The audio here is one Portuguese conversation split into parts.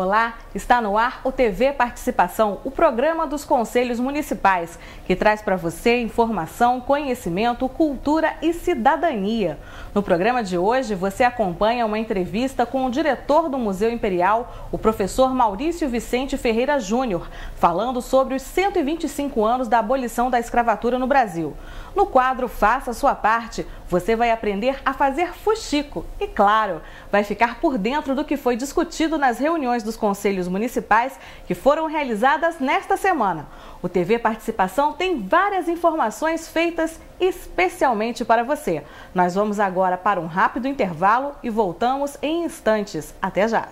Olá, está no ar o TV Participação, o programa dos Conselhos Municipais, que traz para você informação, conhecimento, cultura e cidadania. No programa de hoje, você acompanha uma entrevista com o diretor do Museu Imperial, o professor Maurício Vicente Ferreira Júnior, falando sobre os 125 anos da abolição da escravatura no Brasil. No quadro Faça a Sua Parte, você vai aprender a fazer fuxico e, claro, vai ficar por dentro do que foi discutido nas reuniões dos conselhos municipais que foram realizadas nesta semana. O TV Participação tem várias informações feitas especialmente para você. Nós vamos agora para um rápido intervalo e voltamos em instantes. Até já!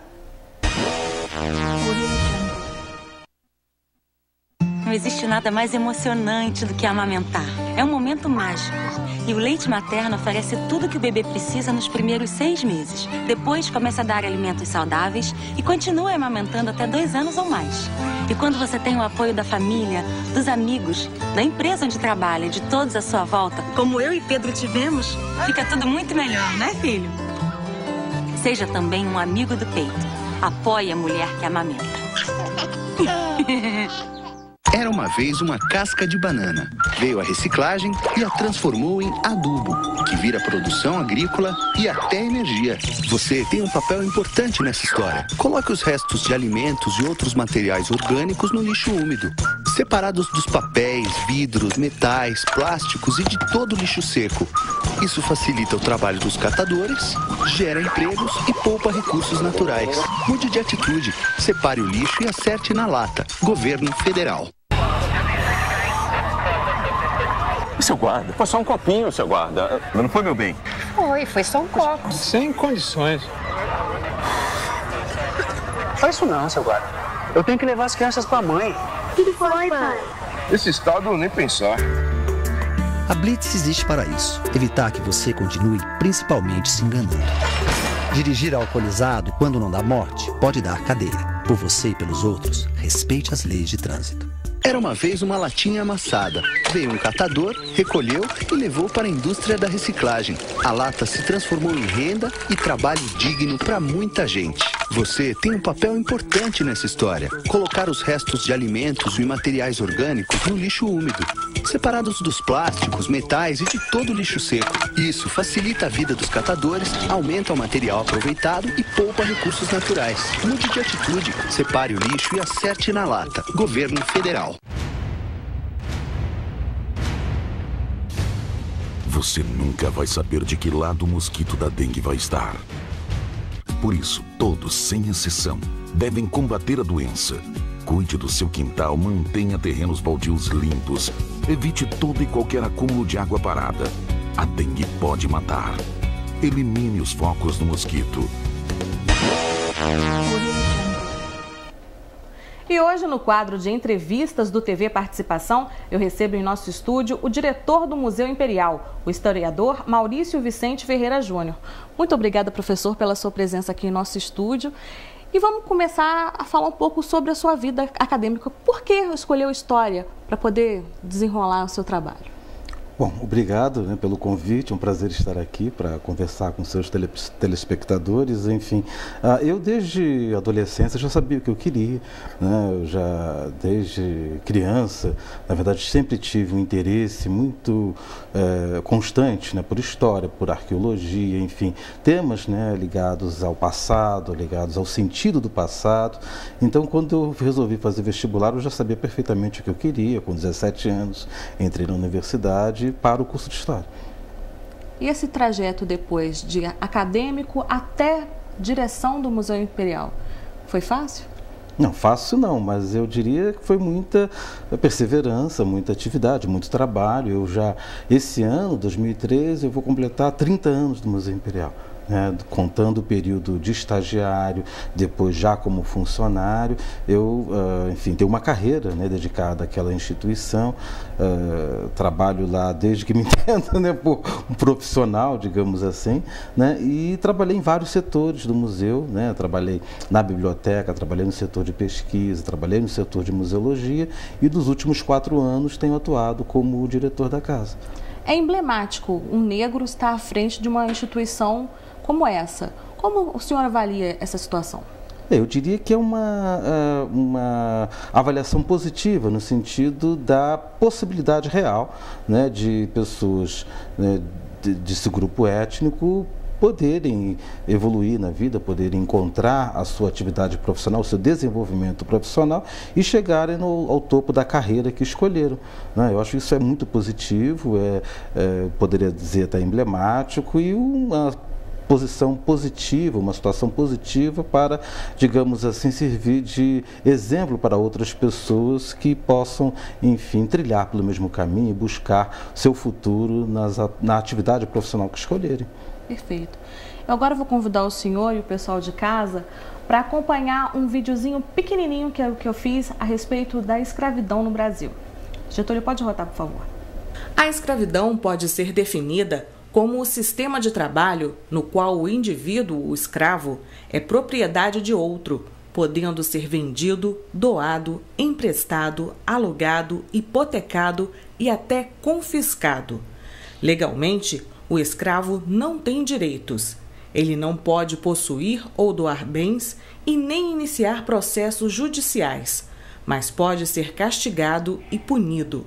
Não existe nada mais emocionante do que amamentar. É um momento mágico. E o leite materno oferece tudo o que o bebê precisa nos primeiros 6 meses. Depois, começa a dar alimentos saudáveis e continua amamentando até 2 anos ou mais. E quando você tem o apoio da família, dos amigos, da empresa onde trabalha e de todos à sua volta, como eu e Pedro tivemos, fica tudo muito melhor, né, filho? Seja também um amigo do peito. Apoie a mulher que amamenta. Era uma vez uma casca de banana. Veio a reciclagem e a transformou em adubo, que vira produção agrícola e até energia. Você tem um papel importante nessa história. Coloque os restos de alimentos e outros materiais orgânicos no lixo úmido, separados dos papéis, vidros, metais, plásticos e de todo o lixo seco. Isso facilita o trabalho dos catadores, gera empregos e poupa recursos naturais. Mude de atitude, separe o lixo e acerte na lata. Governo Federal. Seu guarda, foi só um copinho, seu guarda. Não foi, meu bem? Foi só um copo. Sem condições. Faz isso não, seu guarda. Eu tenho que levar as crianças pra mãe. O que foi, pai? Esse estado, nem pensar. A Blitz existe para isso, evitar que você continue principalmente se enganando. Dirigir alcoolizado quando não dá morte pode dar cadeia. Por você e pelos outros, respeite as leis de trânsito. Era uma vez uma latinha amassada. Veio um catador, recolheu e levou para a indústria da reciclagem. A lata se transformou em renda e trabalho digno para muita gente. Você tem um papel importante nessa história. Colocar os restos de alimentos e materiais orgânicos no lixo úmido, separados dos plásticos, metais e de todo o lixo seco. Isso facilita a vida dos catadores, aumenta o material aproveitado e poupa recursos naturais. Mude de atitude, separe o lixo e acerte na lata. Governo Federal. Você nunca vai saber de que lado o mosquito da dengue vai estar. Por isso, todos, sem exceção, devem combater a doença. Cuide do seu quintal, mantenha terrenos baldios limpos. Evite todo e qualquer acúmulo de água parada. A dengue pode matar. Elimine os focos do mosquito. E hoje, no quadro de entrevistas do TV Participação, eu recebo em nosso estúdio o diretor do Museu Imperial, o historiador Maurício Vicente Ferreira Júnior. Muito obrigada, professor, pela sua presença aqui em nosso estúdio. E vamos começar a falar um pouco sobre a sua vida acadêmica. Por que escolheu História para poder desenrolar o seu trabalho? Bom, obrigado pelo convite, é um prazer estar aqui para conversar com seus telespectadores, enfim. Eu desde a adolescência já sabia o que eu queria, né? Eu já desde criança, na verdade, sempre tive um interesse muito constante, né, por história, por arqueologia, enfim, temas, né, ligados ao passado, ligados ao sentido do passado. Então, quando eu resolvi fazer vestibular, eu já sabia perfeitamente o que eu queria. Com 17 anos, entrei na universidade para o curso de História. E esse trajeto depois de acadêmico até direção do Museu Imperial, foi fácil? Não, fácil não, mas eu diria que foi muita perseverança, muita atividade, muito trabalho. Eu já, esse ano, 2013, eu vou completar 30 anos do Museu Imperial. Contando o período de estagiário, depois já como funcionário, eu, enfim, tenho uma carreira, né, dedicada àquela instituição, trabalho lá desde que me entendo, né, por um profissional, digamos assim, né, e trabalhei em vários setores do museu, né, trabalhei na biblioteca, trabalhei no setor de pesquisa, trabalhei no setor de museologia e nos últimos 4 anos tenho atuado como diretor da casa. É emblemático um negro estar à frente de uma instituição como essa. Como o senhor avalia essa situação? Eu diria que é uma avaliação positiva, no sentido da possibilidade real, né, de pessoas, né, desse grupo étnico poderem evoluir na vida, poderem encontrar a sua atividade profissional, o seu desenvolvimento profissional e chegarem ao topo da carreira que escolheram, né? Eu acho que isso é muito positivo, poderia dizer até emblemático, e uma posição positiva, uma situação positiva para, digamos assim, servir de exemplo para outras pessoas que possam, enfim, trilhar pelo mesmo caminho e buscar seu futuro na atividade profissional que escolherem. Perfeito. Eu agora vou convidar o senhor e o pessoal de casa para acompanhar um videozinho pequenininho que eu fiz a respeito da escravidão no Brasil. Getúlio, pode rotar, por favor. A escravidão pode ser definida como o sistema de trabalho no qual o indivíduo, o escravo, é propriedade de outro, podendo ser vendido, doado, emprestado, alugado, hipotecado e até confiscado. Legalmente, o escravo não tem direitos. Ele não pode possuir ou doar bens e nem iniciar processos judiciais, mas pode ser castigado e punido.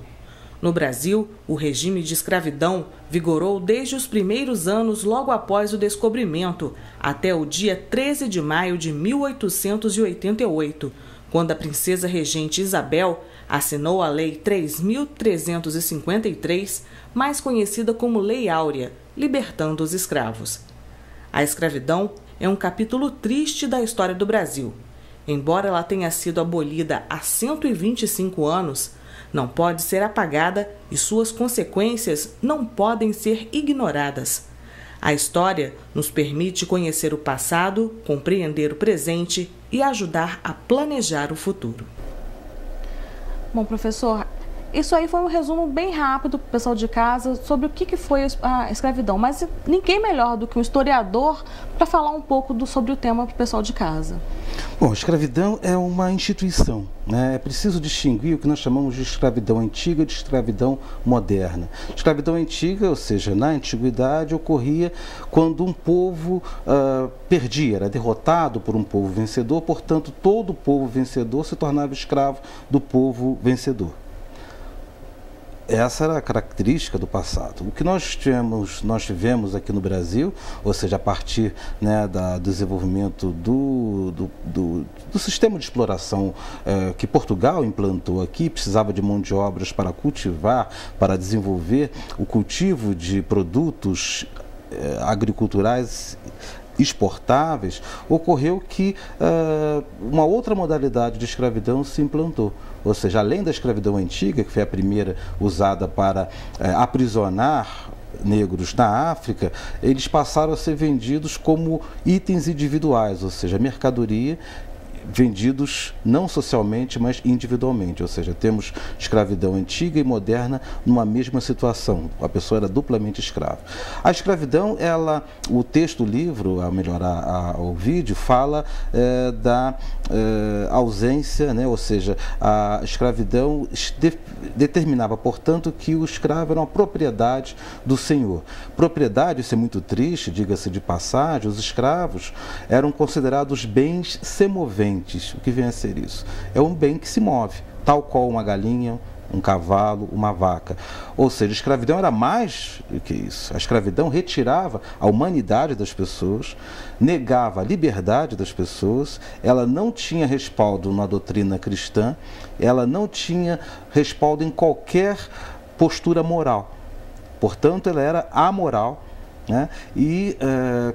No Brasil, o regime de escravidão vigorou desde os primeiros anos logo após o descobrimento, até o dia 13 de maio de 1888, quando a princesa regente Isabel assinou a Lei 3.353, mais conhecida como Lei Áurea, libertando os escravos. A escravidão é um capítulo triste da história do Brasil. Embora ela tenha sido abolida há 125 anos, não pode ser apagada e suas consequências não podem ser ignoradas. A história nos permite conhecer o passado, compreender o presente e ajudar a planejar o futuro. Bom, professor, isso aí foi um resumo bem rápido para o pessoal de casa sobre o que foi a escravidão, mas ninguém melhor do que um historiador para falar um pouco sobre o tema para o pessoal de casa. Bom, a escravidão é uma instituição, né? É preciso distinguir o que nós chamamos de escravidão antiga de escravidão moderna. Escravidão antiga, ou seja, na antiguidade, ocorria quando um povo perdia, era derrotado por um povo vencedor, portanto, todo povo vencedor se tornava escravo do povo vencedor. Essa era a característica do passado. O que nós tivemos aqui no Brasil, ou seja, a partir, né, do desenvolvimento do sistema de exploração que Portugal implantou aqui, precisava de mão de obras para cultivar, para desenvolver o cultivo de produtos agriculturais exportáveis, ocorreu que uma outra modalidade de escravidão se implantou. Ou seja, além da escravidão antiga, que foi a primeira usada para aprisionar negros na África, eles passaram a ser vendidos como itens individuais, ou seja, mercadoria, vendidos não socialmente, mas individualmente, ou seja, temos escravidão antiga e moderna numa mesma situação, a pessoa era duplamente escrava. A escravidão, o texto do livro, a melhorar o vídeo, fala da ausência, né, ou seja, a escravidão determinava, portanto, que o escravo era uma propriedade do senhor. Propriedade, isso é muito triste, diga-se de passagem, os escravos eram considerados bens semoventes. O que vem a ser isso? É um bem que se move, tal qual uma galinha, um cavalo, uma vaca. Ou seja, a escravidão era mais do que isso. A escravidão retirava a humanidade das pessoas, negava a liberdade das pessoas, ela não tinha respaldo na doutrina cristã, ela não tinha respaldo em qualquer postura moral. Portanto, ela era amoral, né? E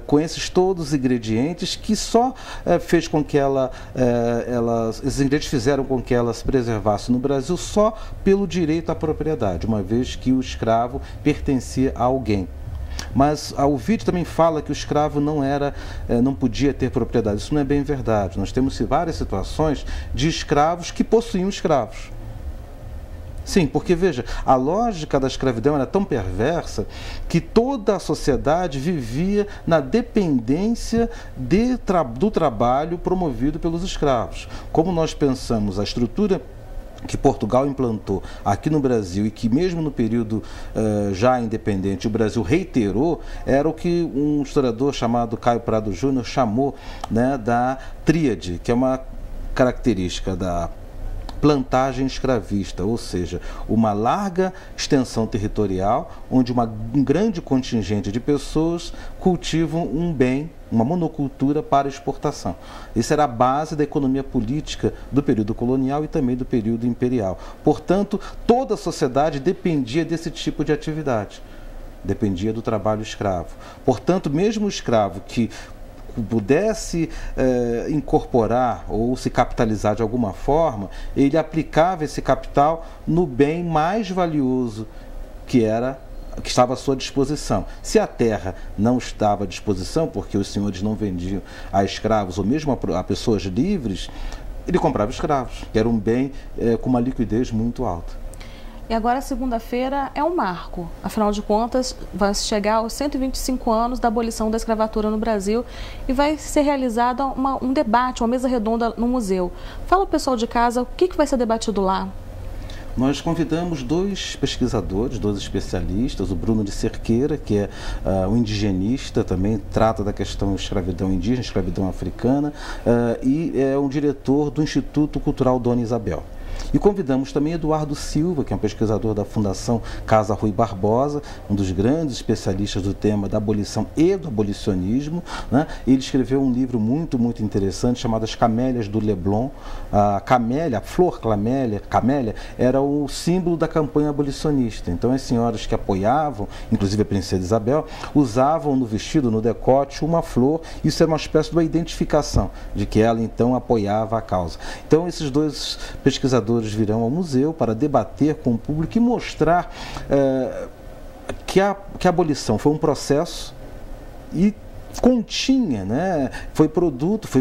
com esses todos os ingredientes que só fez com que esses ingredientes fizeram com que ela se preservasse no Brasil só pelo direito à propriedade, uma vez que o escravo pertencia a alguém. Mas o vídeo também fala que o escravo não podia ter propriedade. Isso não é bem verdade. Nós temos várias situações de escravos que possuíam escravos. Sim, porque veja, a lógica da escravidão era tão perversa que toda a sociedade vivia na dependência do trabalho promovido pelos escravos. Como nós pensamos a estrutura que Portugal implantou aqui no Brasil e que mesmo no período já independente o Brasil reiterou, era o que um historiador chamado Caio Prado Júnior chamou, né, da tríade, que é uma característica da plantagem escravista, ou seja, uma larga extensão territorial onde um grande contingente de pessoas cultivam um bem, uma monocultura para exportação. Essa era a base da economia política do período colonial e também do período imperial. Portanto, toda a sociedade dependia desse tipo de atividade, dependia do trabalho escravo. Portanto, mesmo o escravo que pudesse incorporar ou se capitalizar de alguma forma, ele aplicava esse capital no bem mais valioso que estava à sua disposição. Se a terra não estava à disposição, porque os senhores não vendiam a escravos ou mesmo a pessoas livres, ele comprava escravos, que era um bem com uma liquidez muito alta. E agora, segunda-feira, é um marco. Afinal de contas, vai chegar aos 125 anos da abolição da escravatura no Brasil e vai ser realizado um debate, uma mesa redonda no museu. Fala o pessoal de casa, o que vai ser debatido lá? Nós convidamos 2 pesquisadores, 2 especialistas, o Bruno de Cerqueira, que é um indigenista, também trata da questão de escravidão indígena, escravidão africana, e é um diretor do Instituto Cultural Dona Isabel. E convidamos também Eduardo Silva, que é um pesquisador da Fundação Casa Rui Barbosa, um dos grandes especialistas do tema da abolição e do abolicionismo, né? Ele escreveu um livro muito, muito interessante chamado As Camélias do Leblon. A camélia, a flor camélia, era o símbolo da campanha abolicionista. Então as senhoras que apoiavam, inclusive a princesa Isabel, usavam no vestido, no decote, uma flor. Isso era uma espécie de uma identificação de que ela então apoiava a causa. Então esses 2 pesquisadores virão ao museu para debater com o público e mostrar que a abolição foi um processo e continha, né, foi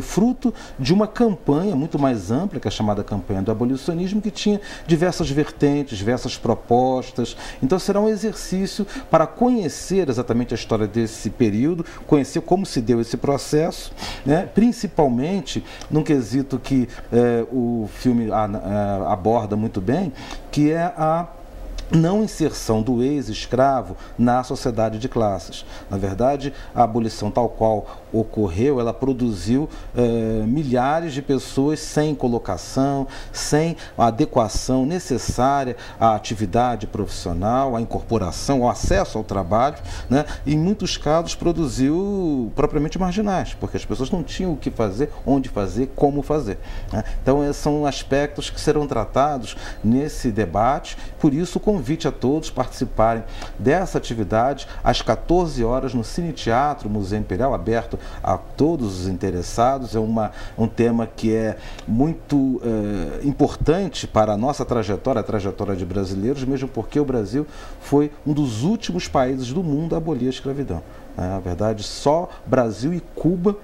fruto de uma campanha muito mais ampla, que é a chamada campanha do abolicionismo, que tinha diversas vertentes, diversas propostas. Então será um exercício para conhecer exatamente a história desse período, conhecer como se deu esse processo, né, principalmente num quesito que o filme aborda muito bem, que é a não inserção do ex-escravo na sociedade de classes. Na verdade, a abolição tal qual ocorreu, ela produziu milhares de pessoas sem colocação, sem a adequação necessária à atividade profissional, à incorporação, ao acesso ao trabalho, né? E, em muitos casos produziu propriamente marginais, porque as pessoas não tinham o que fazer, onde fazer, como fazer, né? Então, esses são aspectos que serão tratados nesse debate, por isso convite a todos participarem dessa atividade às 14 horas no Cine Teatro Museu Imperial, aberto a todos os interessados. É um tema que é muito importante para a nossa trajetória, a trajetória de brasileiros, mesmo porque o Brasil foi um dos últimos países do mundo a abolir a escravidão. Na verdade, só Brasil e Cuba,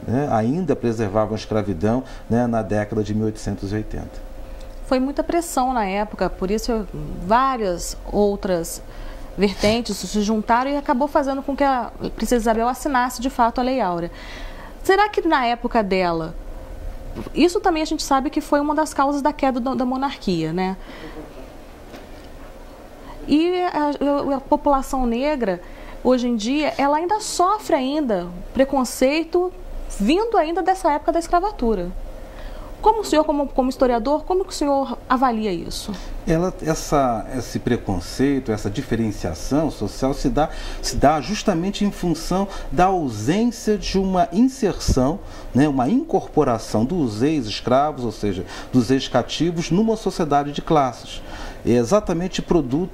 né, ainda preservavam a escravidão, né, na década de 1880. Foi muita pressão na época, por isso várias outras vertentes se juntaram e acabou fazendo com que a princesa Isabel assinasse de fato a Lei Áurea. Será que na época dela, isso também a gente sabe que foi uma das causas da queda da monarquia, né? E a população negra, hoje em dia, ela ainda sofre preconceito vindo ainda dessa época da escravatura. Como o senhor, como historiador, como que o senhor avalia isso? Esse preconceito, essa diferenciação social se dá justamente em função da ausência de uma inserção, né, uma incorporação dos ex-escravos, ou seja, dos ex-cativos, numa sociedade de classes. É exatamente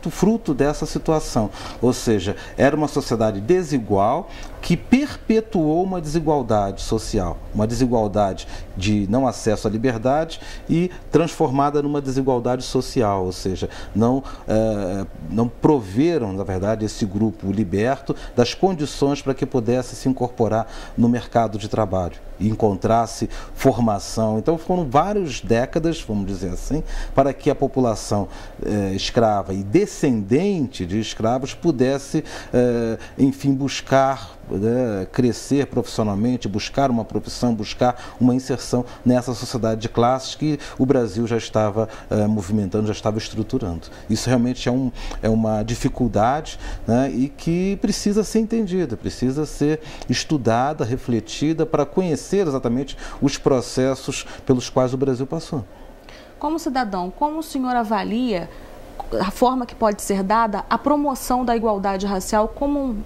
fruto dessa situação. Ou seja, era uma sociedade desigual que perpetuou uma desigualdade social, uma desigualdade de não acesso à liberdade e transformada numa desigualdade social, ou seja, não proveram, na verdade, esse grupo liberto das condições para que pudesse se incorporar no mercado de trabalho e encontrasse formação. Então foram várias décadas, vamos dizer assim, para que a população escrava e descendente de escravos pudesse, enfim, buscar crescer profissionalmente, buscar uma profissão, buscar uma inserção nessa sociedade de classes que o Brasil já estava movimentando, já estava estruturando. Isso realmente é uma dificuldade, né, e que precisa ser entendida, precisa ser estudada, refletida para conhecer exatamente os processos pelos quais o Brasil passou. Como cidadão, como o senhor avalia a forma que pode ser dada a promoção da igualdade racial como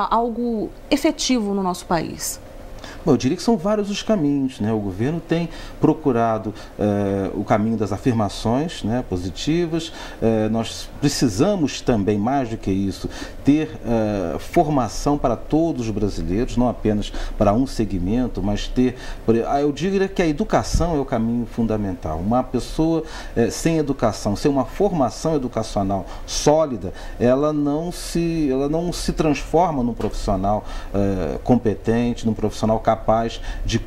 algo efetivo no nosso país? Bom, eu diria que são vários os caminhos, né? O governo tem procurado o caminho das afirmações, né, positivas. Nós precisamos também, mais do que isso, ter formação para todos os brasileiros, não apenas para um segmento, mas ter... Eu diria que a educação é o caminho fundamental. Uma pessoa sem educação, sem uma formação educacional sólida, ela não se transforma num profissional competente, num profissional capaz de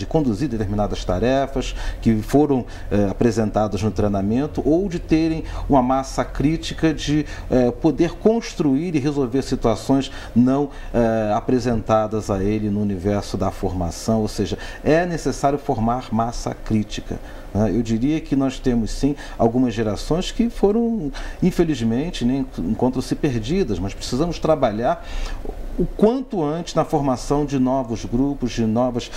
conduzir determinadas tarefas que foram apresentadas no treinamento, ou de terem uma massa crítica de poder construir e resolver situações não apresentadas a ele no universo da formação. Ou seja, é necessário formar massa crítica. Eu diria que nós temos, sim, algumas gerações que foram, infelizmente, encontram-se perdidas, mas precisamos trabalhar o quanto antes na formação de novos grupos, de novas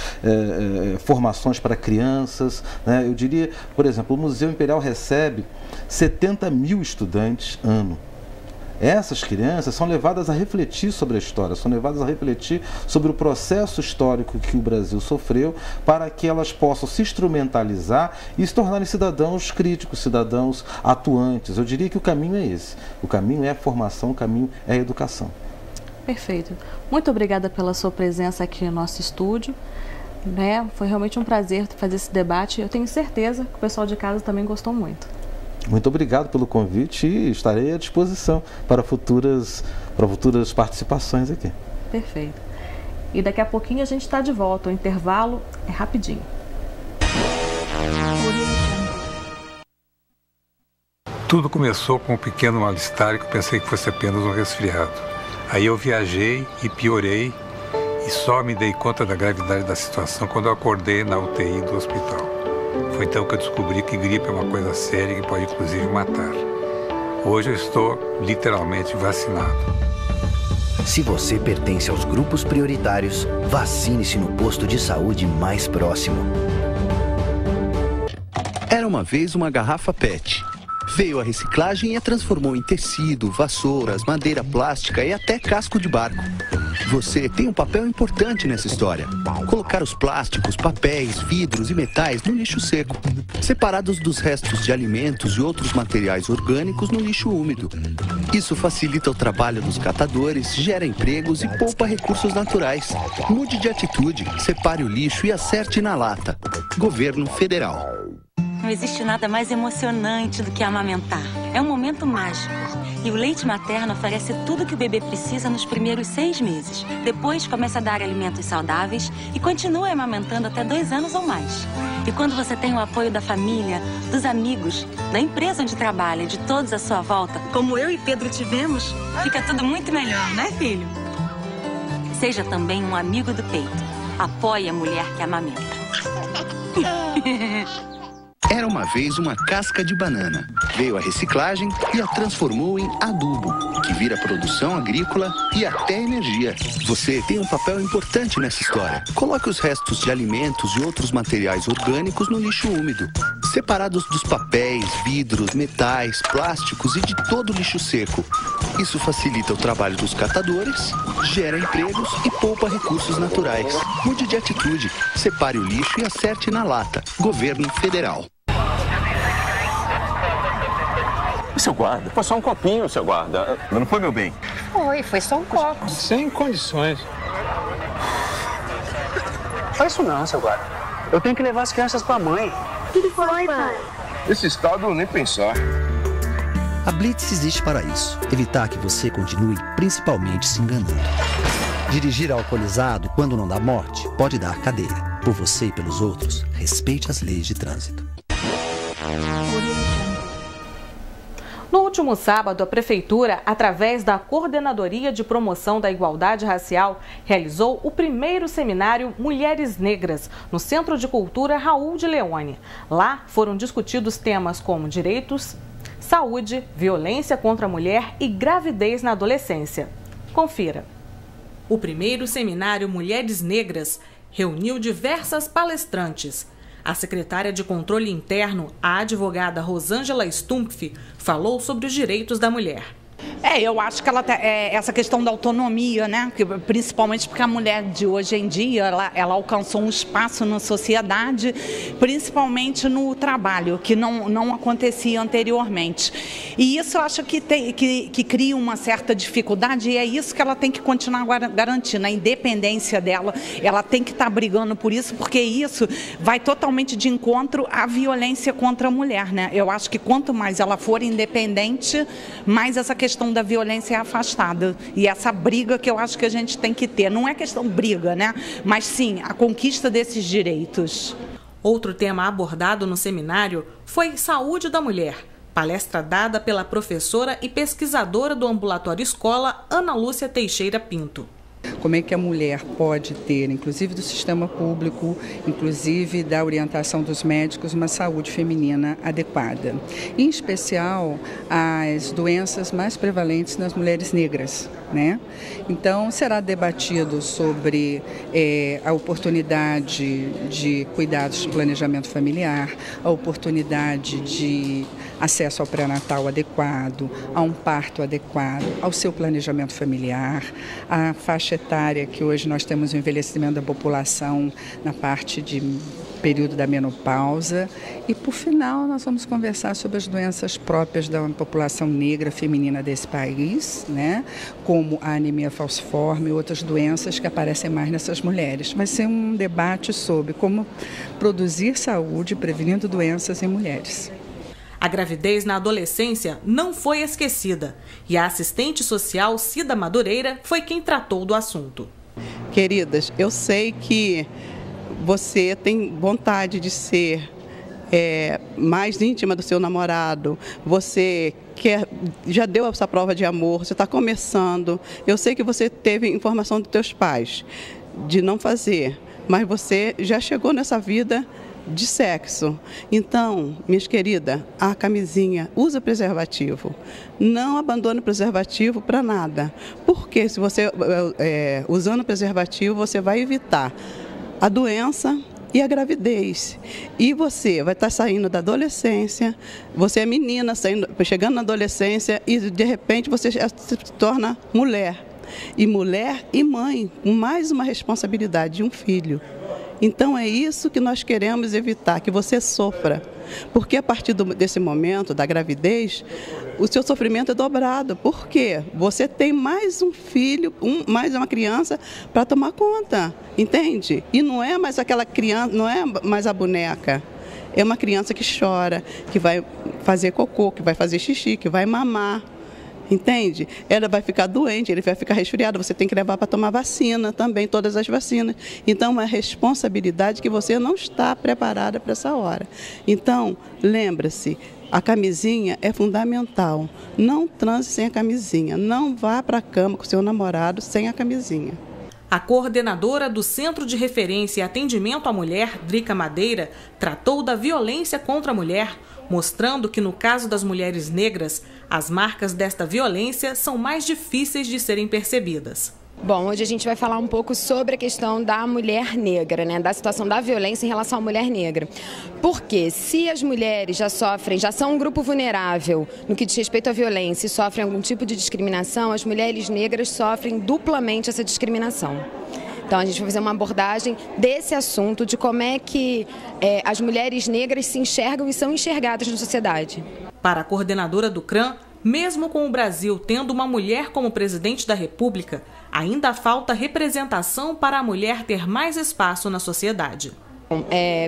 formações para crianças, né? Eu diria, por exemplo, o Museu Imperial recebe 70 mil estudantes ano. Essas crianças são levadas a refletir sobre a história, são levadas a refletir sobre o processo histórico que o Brasil sofreu, para que elas possam se instrumentalizar e se tornarem cidadãos críticos, cidadãos atuantes. Eu diria que o caminho é esse. O caminho é a formação, o caminho é a educação. Perfeito. Muito obrigada pela sua presença aqui no nosso estúdio. Foi realmente um prazer fazer esse debate. Eu tenho certeza que o pessoal de casa também gostou muito. Muito obrigado pelo convite e estarei à disposição para futuras participações aqui. Perfeito. E daqui a pouquinho a gente está de volta. O intervalo é rapidinho. Tudo começou com um pequeno mal-estar que eu pensei que fosse apenas um resfriado. Aí eu viajei e piorei e só me dei conta da gravidade da situação quando eu acordei na UTI do hospital. Foi então que eu descobri que gripe é uma coisa séria que pode inclusive matar. Hoje eu estou literalmente vacinado. Se você pertence aos grupos prioritários, vacine-se no posto de saúde mais próximo. Era uma vez uma garrafa PET. Veio a reciclagem e a transformou em tecido, vassouras, madeira plástica e até casco de barco. Você tem um papel importante nessa história. Colocar os plásticos, papéis, vidros e metais no lixo seco, separados dos restos de alimentos e outros materiais orgânicos no lixo úmido. Isso facilita o trabalho dos catadores, gera empregos e poupa recursos naturais. Mude de atitude, separe o lixo e acerte na lata. Governo Federal. Não existe nada mais emocionante do que amamentar. É um momento mágico. E o leite materno oferece tudo que o bebê precisa nos primeiros 6 meses. Depois começa a dar alimentos saudáveis e continua amamentando até 2 anos ou mais. E quando você tem o apoio da família, dos amigos, da empresa onde trabalha, de todos à sua volta, como eu e Pedro tivemos, fica tudo muito melhor, né, filho? Seja também um amigo do peito. Apoie a mulher que amamenta. Era uma vez uma casca de banana. Veio a reciclagem e a transformou em adubo, que vira produção agrícola e até energia. Você tem um papel importante nessa história. Coloque os restos de alimentos e outros materiais orgânicos no lixo úmido, separados dos papéis, vidros, metais, plásticos e de todo o lixo seco. Isso facilita o trabalho dos catadores, gera empregos e poupa recursos naturais. Mude de atitude, separe o lixo e acerte na lata. Governo Federal. Seu guarda, foi só um copinho, seu guarda. Não foi, meu bem? Foi só um copo. Sem condições. Faz isso não, seu guarda. Eu tenho que levar as crianças pra mãe. O que foi, pai? Esse estado, nem pensar. A Blitz existe para isso, evitar que você continue principalmente se enganando. Dirigir alcoolizado quando não dá morte pode dar cadeia. Por você e pelos outros, respeite as leis de trânsito. No último sábado, a Prefeitura, através da Coordenadoria de Promoção da Igualdade Racial, realizou o primeiro seminário Mulheres Negras, no Centro de Cultura Raul de Leone. Lá foram discutidos temas como direitos, saúde, violência contra a mulher e gravidez na adolescência. Confira. O primeiro seminário Mulheres Negras reuniu diversas palestrantes. A secretária de Controle Interno, a advogada Rosângela Stumpf, falou sobre os direitos da mulher. Eu acho que essa questão da autonomia, né? Principalmente porque a mulher de hoje em dia, ela alcançou um espaço na sociedade, principalmente no trabalho, que não acontecia anteriormente. E isso eu acho que cria uma certa dificuldade, e é isso que ela tem que continuar garantindo, a independência dela. Ela tem que estar brigando por isso, porque isso vai totalmente de encontro à violência contra a mulher, né? Eu acho que quanto mais ela for independente, mais essa questão da violência é afastada. E essa briga que eu acho que a gente tem que ter. Não é questão briga, né? Mas sim, a conquista desses direitos. Outro tema abordado no seminário foi saúde da mulher. Palestra dada pela professora e pesquisadora do Ambulatório Escola, Ana Lúcia Teixeira Pinto. Como é que a mulher pode ter, inclusive do sistema público, inclusive da orientação dos médicos, uma saúde feminina adequada. Em especial, as doenças mais prevalentes nas mulheres negras, né? Então, será debatido sobre a oportunidade de cuidados de planejamento familiar, a oportunidade de acesso ao pré-natal adequado, a um parto adequado, ao seu planejamento familiar, a faixa etária que hoje nós temos o envelhecimento da população na parte de período da menopausa. E, por final, nós vamos conversar sobre as doenças próprias da população negra feminina desse país, né? Como a anemia falciforme e outras doenças que aparecem mais nessas mulheres. Vai ser um debate sobre como produzir saúde prevenindo doenças em mulheres. A gravidez na adolescência não foi esquecida e a assistente social Cida Madureira foi quem tratou do assunto. Queridas, eu sei que você tem vontade de ser mais íntima do seu namorado, você já deu essa prova de amor, você está começando. Eu sei que você teve informação dos teus pais de não fazer, mas você já chegou nessa vida de sexo. Então, minhas queridas, a camisinha, usa preservativo. Não abandone o preservativo para nada. Porque se você, usando preservativo, você vai evitar a doença e a gravidez. E você vai estar saindo da adolescência, você é menina, chegando na adolescência e de repente você já se torna mulher. E mulher e mãe, com mais uma responsabilidade de um filho. Então é isso que nós queremos evitar, que você sofra. Porque a partir desse momento da gravidez, o seu sofrimento é dobrado. Por quê? Você tem mais um filho, mais uma criança para tomar conta, entende? E não é mais aquela criança, não é mais a boneca. É uma criança que chora, que vai fazer cocô, que vai fazer xixi, que vai mamar. Entende? Ela vai ficar doente, ele vai ficar resfriado, você tem que levar para tomar vacina também, todas as vacinas. Então, é uma responsabilidade que você não está preparada para essa hora. Então, lembra-se, a camisinha é fundamental. Não transe sem a camisinha, não vá para a cama com seu namorado sem a camisinha. A coordenadora do Centro de Referência e Atendimento à Mulher, Drica Madeira, tratou da violência contra a mulher, mostrando que no caso das mulheres negras, as marcas desta violência são mais difíceis de serem percebidas. Bom, hoje a gente vai falar um pouco sobre a questão da mulher negra, né? Da situação da violência em relação à mulher negra. Porque se as mulheres já são um grupo vulnerável no que diz respeito à violência e sofrem algum tipo de discriminação, as mulheres negras sofrem duplamente essa discriminação. Então a gente vai fazer uma abordagem desse assunto, de como é que as mulheres negras se enxergam e são enxergadas na sociedade. Para a coordenadora do CRAM, mesmo com o Brasil tendo uma mulher como presidente da República, ainda falta representação para a mulher ter mais espaço na sociedade.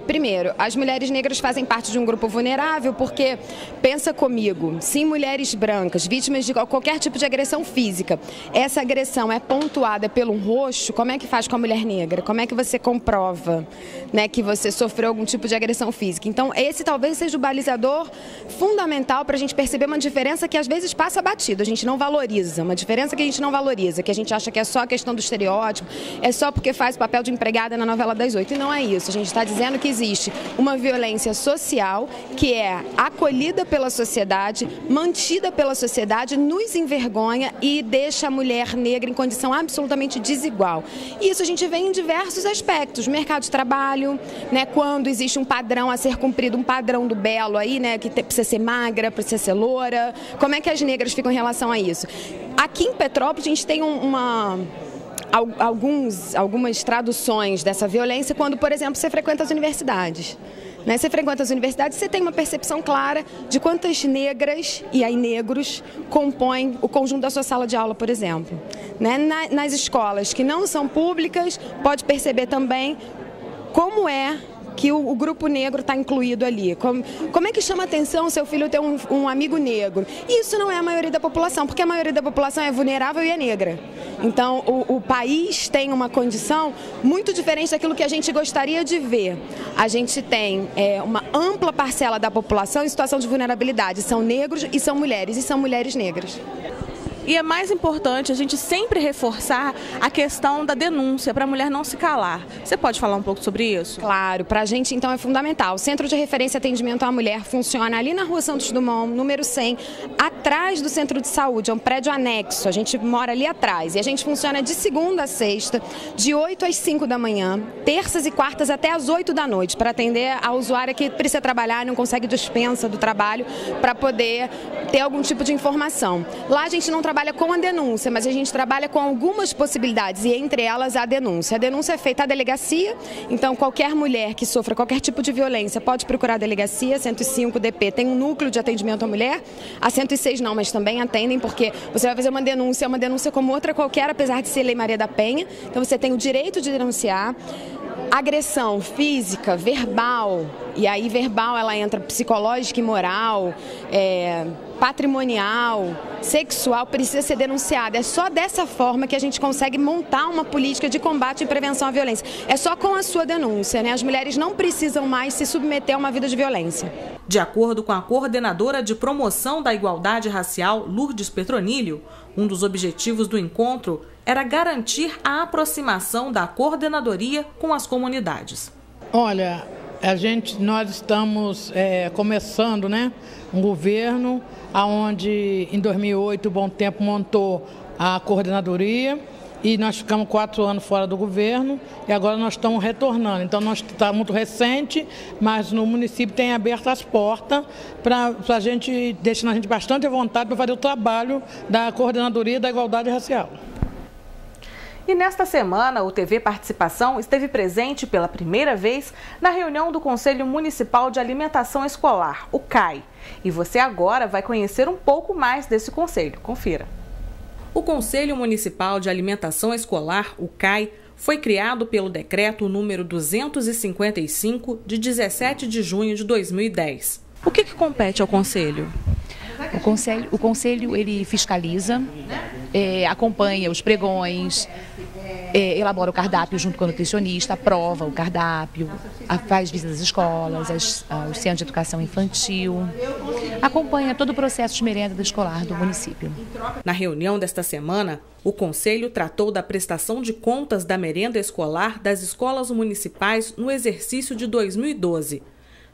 Primeiro, as mulheres negras fazem parte de um grupo vulnerável porque, pensa comigo, se mulheres brancas, vítimas de qualquer tipo de agressão física, essa agressão é pontuada pelo rosto, como é que faz com a mulher negra? Como é que você comprova, né, que você sofreu algum tipo de agressão física? Então, esse talvez seja o balizador fundamental para a gente perceber uma diferença que às vezes passa batido, a gente não valoriza, uma diferença que a gente não valoriza, que a gente acha que é só a questão do estereótipo, é só porque faz o papel de empregada na novela das 8, e não é isso. A gente está dizendo que existe uma violência social que é acolhida pela sociedade, mantida pela sociedade, nos envergonha e deixa a mulher negra em condição absolutamente desigual. E isso a gente vê em diversos aspectos. Mercado de trabalho, né, quando existe um padrão a ser cumprido, um padrão do belo aí, né, que precisa ser magra, precisa ser loura. Como é que as negras ficam em relação a isso? Aqui em Petrópolis a gente tem algumas traduções dessa violência quando, por exemplo, você frequenta as universidades. Né? Você frequenta as universidades, você tem uma percepção clara de quantas negras e aí negros compõem o conjunto da sua sala de aula, por exemplo. Né? Nas escolas que não são públicas, pode perceber também como é que o grupo negro está incluído ali. Como é que chama a atenção seu filho ter um amigo negro? Isso não é a maioria da população, porque a maioria da população é vulnerável e é negra. Então, o país tem uma condição muito diferente daquilo que a gente gostaria de ver. A gente tem uma ampla parcela da população em situação de vulnerabilidade. São negros e são mulheres negras. E é mais importante a gente sempre reforçar a questão da denúncia, para a mulher não se calar. Você pode falar um pouco sobre isso? Claro, para a gente então é fundamental. O Centro de Referência e Atendimento à Mulher funciona ali na Rua Santos Dumont, número 100, atrás do Centro de Saúde, é um prédio anexo, a gente mora ali atrás. E a gente funciona de segunda a sexta, de 8 às 5 da manhã, terças e quartas até às 8 da noite, para atender a usuária que precisa trabalhar e não consegue dispensa do trabalho para poder ter algum tipo de informação. Lá a gente não trabalha com a denúncia, mas a gente trabalha com algumas possibilidades e entre elas a denúncia. A denúncia é feita à delegacia, então qualquer mulher que sofra qualquer tipo de violência pode procurar a delegacia. 105 DP tem um núcleo de atendimento à mulher, a 106 não, mas também atendem, porque você vai fazer uma denúncia como outra qualquer, apesar de ser Lei Maria da Penha, então você tem o direito de denunciar. Agressão física, verbal, e aí verbal ela entra psicológica e moral, patrimonial, sexual, precisa ser denunciada. É só dessa forma que a gente consegue montar uma política de combate e prevenção à violência. É só com a sua denúncia, né? As mulheres não precisam mais se submeter a uma vida de violência. De acordo com a coordenadora de promoção da igualdade racial, Lourdes Petronilho, um dos objetivos do encontro era garantir a aproximação da coordenadoria com as comunidades. Olha, nós estamos começando, né, um governo onde em 2008 o Bom Tempo montou a coordenadoria e nós ficamos 4 anos fora do governo e agora nós estamos retornando. Então nós está muito recente, mas no município tem aberto as portas para a gente, deixando a gente bastante à vontade para fazer o trabalho da coordenadoria da igualdade racial. E nesta semana, o TV Participação esteve presente pela primeira vez na reunião do Conselho Municipal de Alimentação Escolar, o CAI. E você agora vai conhecer um pouco mais desse conselho. Confira. O Conselho Municipal de Alimentação Escolar, o CAI, foi criado pelo decreto número 255 de 17 de junho de 2010. O que compete ao Conselho? O conselho ele fiscaliza, acompanha os pregões, elabora o cardápio junto com o nutricionista, aprova o cardápio, faz visitas às escolas, aos centros de educação infantil, acompanha todo o processo de merenda escolar do município. Na reunião desta semana, o Conselho tratou da prestação de contas da merenda escolar das escolas municipais no exercício de 2012.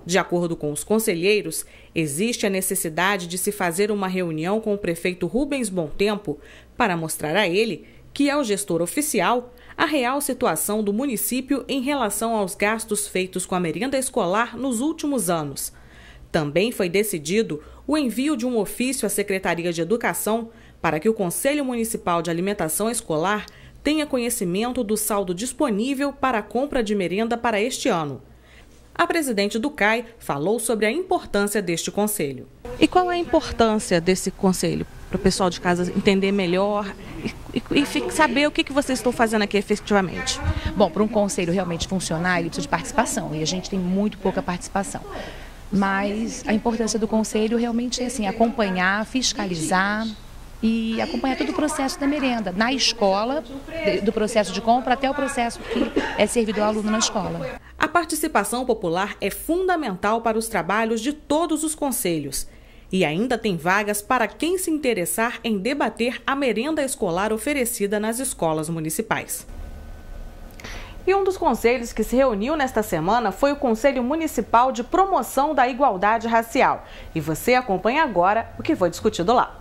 De acordo com os conselheiros, existe a necessidade de se fazer uma reunião com o prefeito Rubens Bom Tempo para mostrar a ele, que é o gestor oficial, a real situação do município em relação aos gastos feitos com a merenda escolar nos últimos anos. Também foi decidido o envio de um ofício à Secretaria de Educação para que o Conselho Municipal de Alimentação Escolar tenha conhecimento do saldo disponível para a compra de merenda para este ano. A presidente do CAI falou sobre a importância deste conselho. E qual é a importância desse conselho? Para o pessoal de casa entender melhor saber o que vocês estão fazendo aqui efetivamente. Bom, para um conselho realmente funcionar, ele precisa de participação, e a gente tem muito pouca participação. Mas a importância do conselho realmente é assim, acompanhar, fiscalizar e acompanhar todo o processo da merenda, na escola, do processo de compra até o processo que é servido ao aluno na escola. A participação popular é fundamental para os trabalhos de todos os conselhos. E ainda tem vagas para quem se interessar em debater a merenda escolar oferecida nas escolas municipais. E um dos conselhos que se reuniu nesta semana foi o Conselho Municipal de Promoção da Igualdade Racial. E você acompanha agora o que foi discutido lá.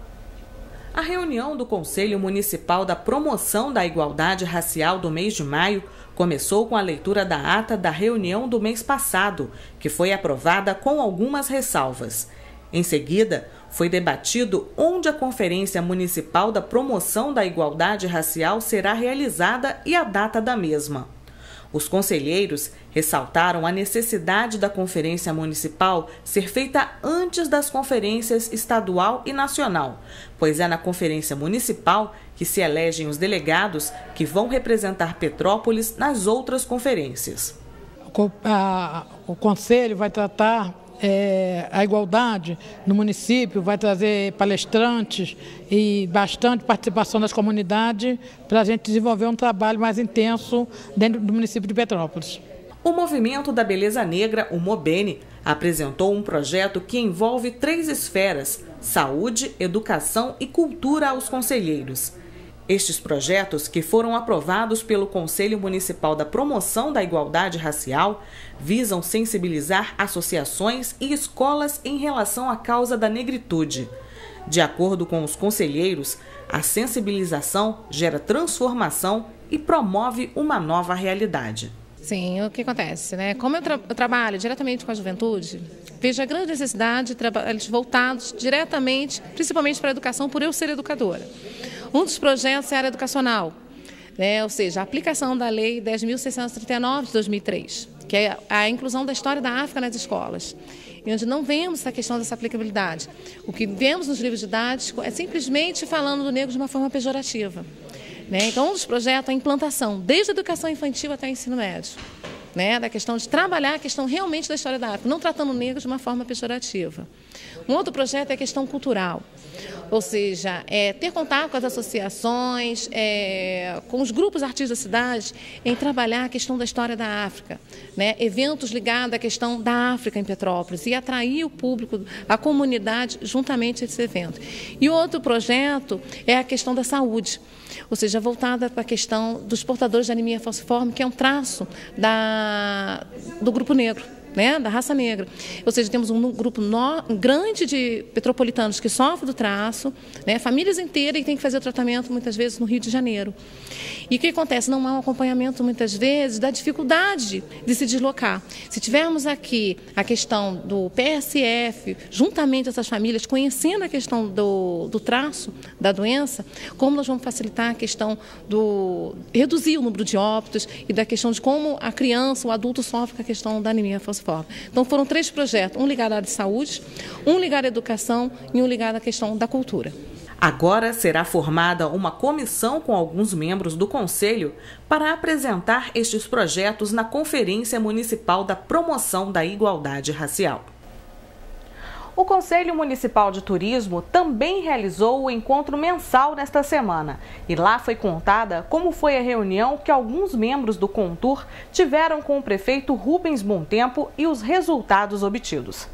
A reunião do Conselho Municipal da Promoção da Igualdade Racial do mês de maio começou com a leitura da ata da reunião do mês passado, que foi aprovada com algumas ressalvas. Em seguida, foi debatido onde a Conferência Municipal da Promoção da Igualdade Racial será realizada e a data da mesma. Os conselheiros ressaltaram a necessidade da Conferência Municipal ser feita antes das conferências estadual e nacional, pois é na Conferência Municipal que se elegem os delegados que vão representar Petrópolis nas outras conferências. O Conselho vai tratar a igualdade no município, vai trazer palestrantes e bastante participação das comunidades para a gente desenvolver um trabalho mais intenso dentro do município de Petrópolis. O Movimento da Beleza Negra, o MOBENE, apresentou um projeto que envolve 3 esferas: saúde, educação e cultura aos conselheiros. Estes projetos, que foram aprovados pelo Conselho Municipal da Promoção da Igualdade Racial, visam sensibilizar associações e escolas em relação à causa da negritude. De acordo com os conselheiros, a sensibilização gera transformação e promove uma nova realidade. Sim, o que acontece, né? Como eu trabalho diretamente com a juventude, vejo a grande necessidade de trabalhos voltados diretamente, principalmente para a educação, por eu ser educadora. Um dos projetos é a área educacional, né? Ou seja, a aplicação da Lei 10.639 de 2003, que é a inclusão da história da África nas escolas, e onde não vemos essa questão dessa aplicabilidade. O que vemos nos livros didáticos é simplesmente falando do negro de uma forma pejorativa, né? Então, um dos projetos é a implantação, desde a educação infantil até o ensino médio, né? Da questão de trabalhar a questão realmente da história da África, não tratando o negro de uma forma pejorativa. Um outro projeto é a questão cultural, ou seja, ter contato com as associações, com os grupos artistas da cidade, em trabalhar a questão da história da África, né? Eventos ligados à questão da África em Petrópolis e atrair o público, a comunidade, juntamente a esse evento. E o outro projeto é a questão da saúde, ou seja, voltada para a questão dos portadores de anemia falciforme, que é um traço do grupo negro, né, da raça negra. Ou seja, temos um grupo grande de petropolitanos que sofrem do traço, né, famílias inteiras que têm que fazer o tratamento muitas vezes no Rio de Janeiro. E o que acontece? Não há um acompanhamento muitas vezes da dificuldade de se deslocar. Se tivermos aqui a questão do PSF, juntamente essas famílias, conhecendo a questão do traço da doença, como nós vamos facilitar a questão reduzir o número de óbitos e da questão de como a criança, o adulto sofre com a questão da anemia falciforme. Então foram 3 projetos, um ligado à área de saúde, um ligado à educação e um ligado à questão da cultura. Agora será formada uma comissão com alguns membros do Conselho para apresentar estes projetos na Conferência Municipal da Promoção da Igualdade Racial. O Conselho Municipal de Turismo também realizou o encontro mensal nesta semana. E lá foi contada como foi a reunião que alguns membros do Contur tiveram com o prefeito Rubens Bontempo e os resultados obtidos.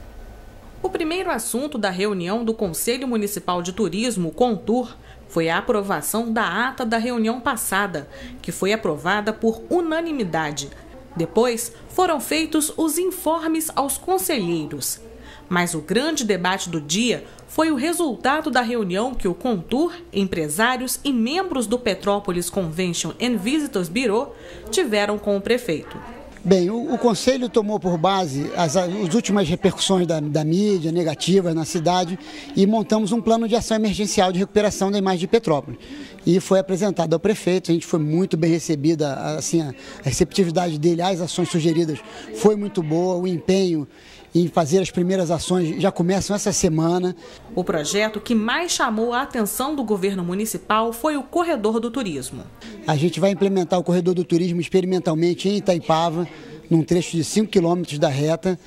O primeiro assunto da reunião do Conselho Municipal de Turismo, Contur, foi a aprovação da ata da reunião passada, que foi aprovada por unanimidade. Depois, foram feitos os informes aos conselheiros. Mas o grande debate do dia foi o resultado da reunião que o Contur, empresários e membros do Petrópolis Convention and Visitors Bureau tiveram com o prefeito. Bem, o Conselho tomou por base as últimas repercussões da mídia negativas na cidade e montamos um plano de ação emergencial de recuperação da imagem de Petrópolis. E foi apresentado ao prefeito, a gente foi muito bem recebida, assim, a receptividade dele, as ações sugeridas foi muito boa, o empenho em fazer as primeiras ações, já começam essa semana. O projeto que mais chamou a atenção do governo municipal foi o Corredor do Turismo. A gente vai implementar o Corredor do Turismo experimentalmente em Itaipava, num trecho de 5 quilômetros da reta.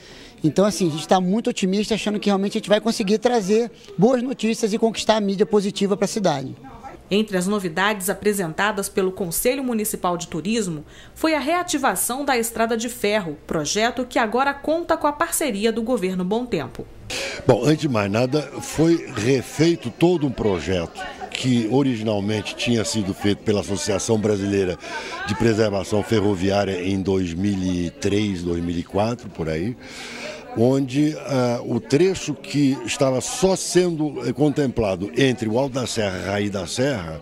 Então, assim, a gente está muito otimista, achando que realmente a gente vai conseguir trazer boas notícias e conquistar a mídia positiva para a cidade. Entre as novidades apresentadas pelo Conselho Municipal de Turismo foi a reativação da Estrada de Ferro, projeto que agora conta com a parceria do governo Bom Tempo. Bom, antes de mais nada, foi refeito todo um projeto que originalmente tinha sido feito pela Associação Brasileira de Preservação Ferroviária em 2003, 2004, por aí, onde o trecho que estava só sendo contemplado entre o Alto da Serra e Raí da Serra,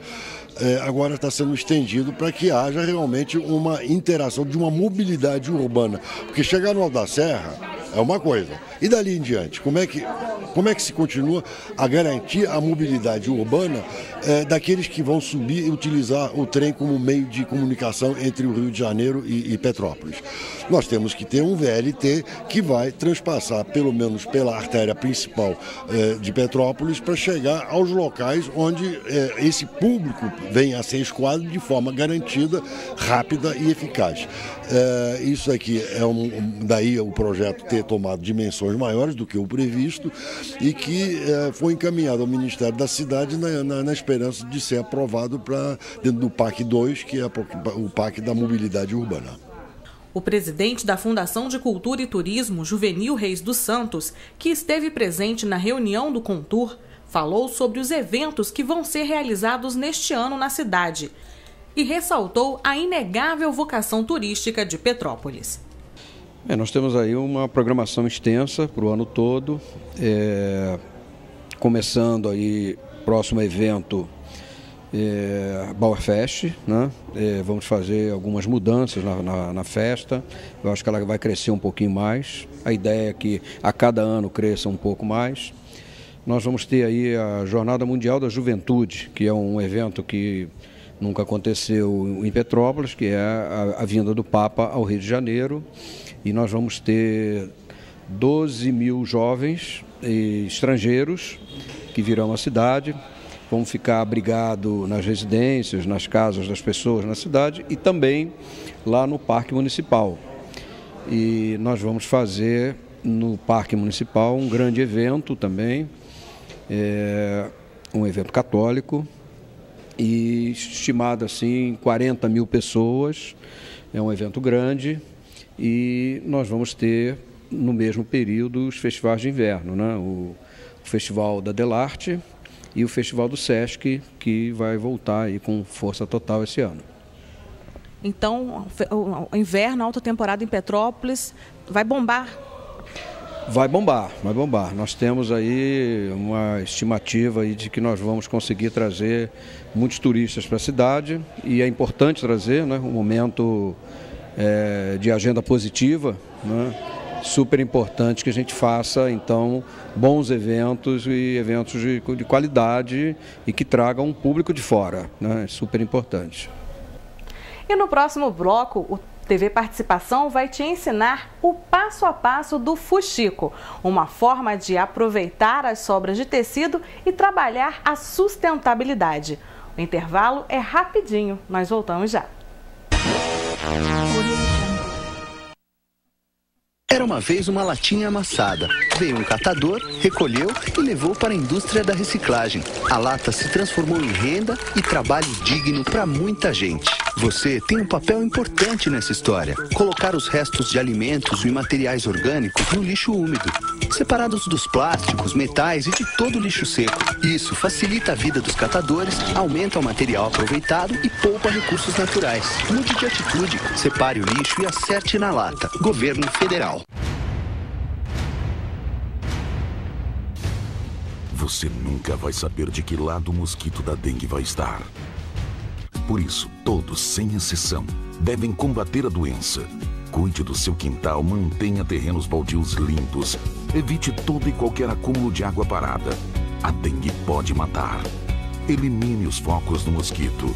agora está sendo estendido para que haja realmente uma interação de uma mobilidade urbana. Porque chegar no Alto da Serra é uma coisa, e dali em diante, como é que se continua a garantir a mobilidade urbana daqueles que vão subir e utilizar o trem como meio de comunicação entre o Rio de Janeiro e Petrópolis? Nós temos que ter um VLT que vai transpassar, pelo menos pela artéria principal de Petrópolis, para chegar aos locais onde esse público venha a ser escoado de forma garantida, rápida e eficaz. Isso aqui daí o projeto ter tomado dimensões maiores do que o previsto e que foi encaminhado ao Ministério da Cidade na esperança de ser aprovado dentro do PAC 2, que é o PAC da mobilidade urbana. O presidente da Fundação de Cultura e Turismo, Juvenil Reis dos Santos, que esteve presente na reunião do Contur, falou sobre os eventos que vão ser realizados neste ano na cidade e ressaltou a inegável vocação turística de Petrópolis. Nós temos aí uma programação extensa para o ano todo, começando aí próximo evento Bauerfest, né? Vamos fazer algumas mudanças na festa. Eu acho que ela vai crescer um pouquinho mais. A ideia é que a cada ano cresça um pouco mais. Nós vamos ter aí a Jornada Mundial da Juventude, que é um evento que nunca aconteceu em Petrópolis, que é a vinda do Papa ao Rio de Janeiro. E nós vamos ter 12 mil jovens estrangeiros que virão à cidade. Vamos ficar abrigados nas residências, nas casas das pessoas na cidade e também lá no Parque Municipal. E nós vamos fazer no Parque Municipal um grande evento também, um evento católico, e estimado assim 40 mil pessoas. É um evento grande e nós vamos ter no mesmo período os festivais de inverno, né? O Festival da Delarte e o Festival do Sesc, que vai voltar aí com força total esse ano. Então, o inverno, alta temporada em Petrópolis, vai bombar? Vai bombar, vai bombar. Nós temos aí uma estimativa aí de que nós vamos conseguir trazer muitos turistas para a cidade, e é importante trazer, né, um momento de agenda positiva, né? Super importante que a gente faça, então, bons eventos e eventos de qualidade e que tragam um público de fora, né? Super importante. E no próximo bloco, o TV Participação vai te ensinar o passo a passo do fuxico, uma forma de aproveitar as sobras de tecido e trabalhar a sustentabilidade. O intervalo é rapidinho, nós voltamos já. Era uma vez uma latinha amassada. Veio um catador, recolheu e levou para a indústria da reciclagem. A lata se transformou em renda e trabalho digno para muita gente. Você tem um papel importante nessa história. Colocar os restos de alimentos e materiais orgânicos no lixo úmido, separados dos plásticos, metais e de todo o lixo seco. Isso facilita a vida dos catadores, aumenta o material aproveitado e poupa recursos naturais. Mude de atitude, separe o lixo e acerte na lata. Governo Federal. Você nunca vai saber de que lado o mosquito da dengue vai estar. Por isso, todos, sem exceção, devem combater a doença. Cuide do seu quintal, mantenha terrenos baldios limpos. Evite todo e qualquer acúmulo de água parada. A dengue pode matar. Elimine os focos do mosquito.